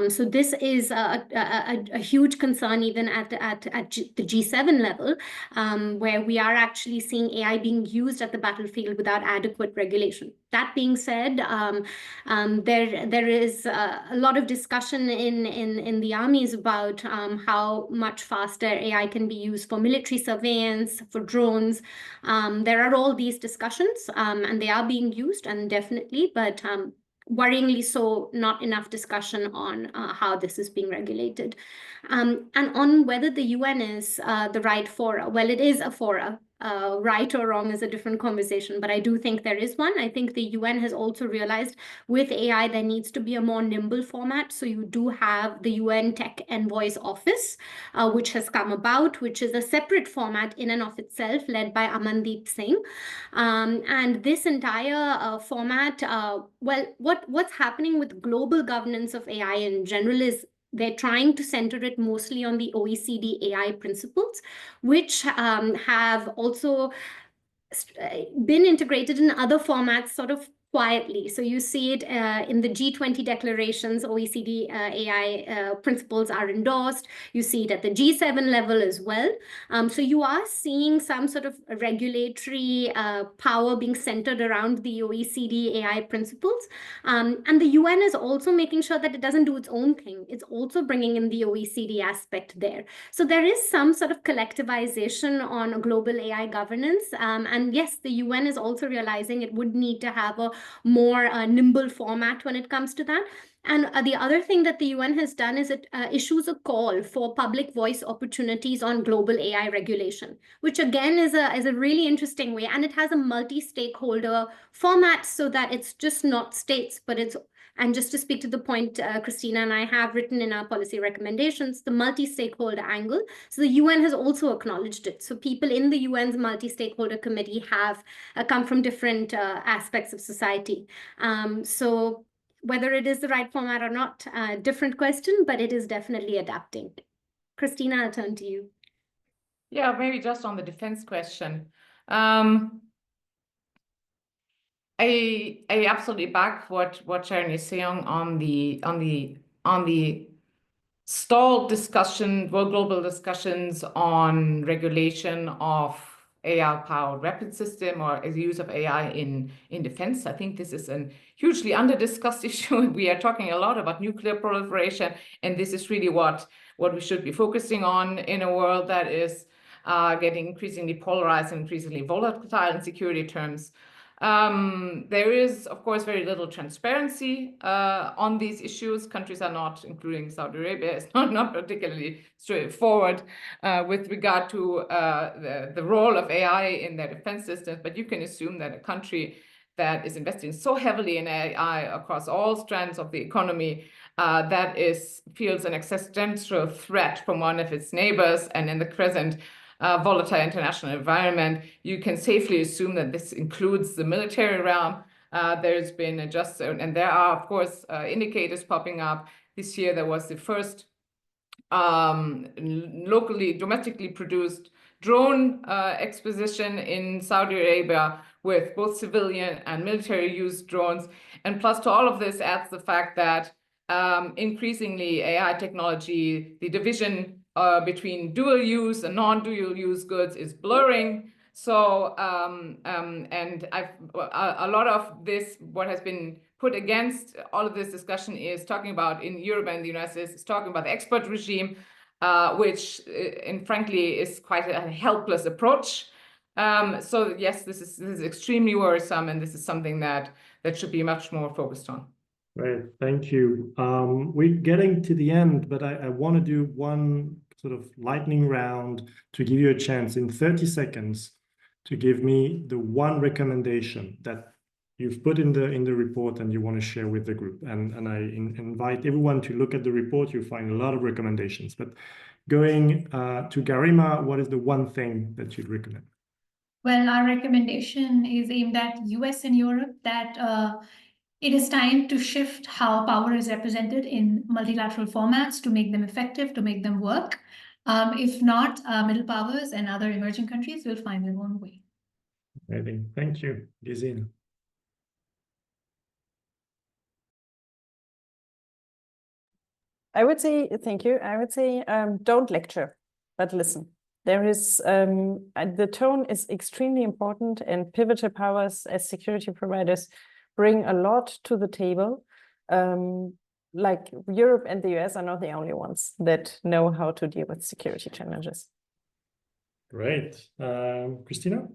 [SPEAKER 6] So this is a huge concern even at the G7 level, where we are actually seeing AI being used at the battlefield without adequate regulation. That being said, there is a lot of discussion in the armies about how much faster AI can be used for military surveillance, for drones. There are all these discussions, and they are being used, and definitely, but worryingly so, not enough discussion on how this is being regulated. And on whether the UN is the right fora, well, it is a fora. Right or wrong is a different conversation, but I do think there is one. I think the UN has also realized with AI there needs to be a more nimble format. So you do have the UN Tech Envoy's Office, which has come about, which is a separate format in and of itself, led by Amandeep Singh. And this entire format, well, what's happening with global governance of AI in general is they're trying to center it mostly on the OECD AI principles, which have also been integrated in other formats sort of quietly. So you see it in the G20 declarations, OECD AI principles are endorsed. You see it at the G7 level as well. So you are seeing some sort of regulatory power being centered around the OECD AI principles. And the UN is also making sure that it doesn't do its own thing. It's also bringing in the OECD aspect there. So there is some sort of collectivization on global AI governance. And yes, the UN is also realizing it would need to have a more nimble format when it comes to that. And the other thing that the UN has done is it issues a call for public voice opportunities on global AI regulation, which again is a really interesting way. And it has a multi-stakeholder format so that it's just not states, but it's, and just to speak to the point Christina and I have written in our policy recommendations, the multi-stakeholder angle. So the UN has also acknowledged it. So people in the UN's multi-stakeholder committee have come from different aspects of society. So whether it is the right format or not, different question, but it is definitely adapting. Christina, I'll turn to you.
[SPEAKER 5] Yeah, maybe just on the defense question. I absolutely back what Sharon is saying on the stalled discussion, global discussions on regulation of AI-powered weapon system or the use of AI in defense. I think this is a hugely under-discussed issue. We are talking a lot about nuclear proliferation, and this is really what we should be focusing on in a world that is getting increasingly polarized and increasingly volatile in security terms. There is, of course, very little transparency on these issues. Countries are not, including Saudi Arabia, is not particularly straightforward with regard to the role of AI in their defense systems. But you can assume that a country that is investing so heavily in AI across all strands of the economy that feels an existential threat from one of its neighbors, and in the present volatile international environment, you can safely assume that this includes the military realm. There's been and there are, of course, indicators popping up. This year, there was the first domestically produced drone exposition in Saudi Arabia with both civilian and military use drones. And plus to all of this adds the fact that increasingly AI technology, the division between dual use and non-dual use goods is blurring. So, and a lot of this, what has been put against all of this discussion is talking about in Europe and the United States, is talking about the export regime, which, and frankly, is quite a helpless approach. So yes, this is extremely worrisome, and this is something that should be much more focused on.
[SPEAKER 1] Right, thank you. We're getting to the end, but I want to do one sort of lightning round to give you a chance in 30 seconds to give me the one recommendation that you've put in the report and you want to share with the group. And I invite everyone to look at the report. You'll find a lot of recommendations. But going to Garima, what is the one thing that you'd recommend?
[SPEAKER 3] Well, our recommendation is aimed at US and Europe that it is time to shift how power is represented in multilateral formats to make them effective, to make them work. If not, middle powers and other emerging countries will find their own way.
[SPEAKER 1] Amazing. Thank you, Gesine.
[SPEAKER 4] I would say, thank you. I would say, don't lecture, but listen. There is, the tone is extremely important, and pivotal powers as security providers bring a lot to the table. Like Europe and the US are not the only ones that know how to deal with security challenges.
[SPEAKER 1] Great. Christina?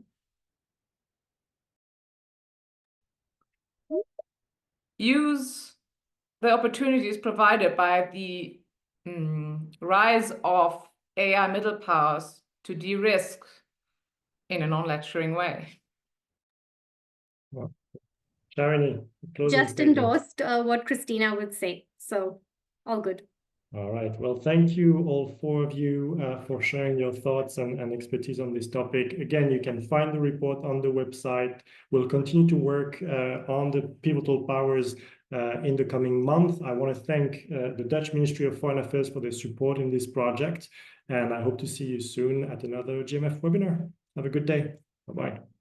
[SPEAKER 5] Use the opportunities provided by the rise of AI middle powers to de-risk in a non-lecturing way.
[SPEAKER 1] Well, Sharini, closing
[SPEAKER 6] Just
[SPEAKER 1] statement.
[SPEAKER 6] endorsed what Christina would say. So all good.
[SPEAKER 1] All right. Well, thank you, all four of you, for sharing your thoughts and expertise on this topic. Again, you can find the report on the website. We'll continue to work on the pivotal powers in the coming month. I want to thank the Dutch Ministry of Foreign Affairs for their support in this project. And I hope to see you soon at another GMF webinar. Have a good day. Bye-bye.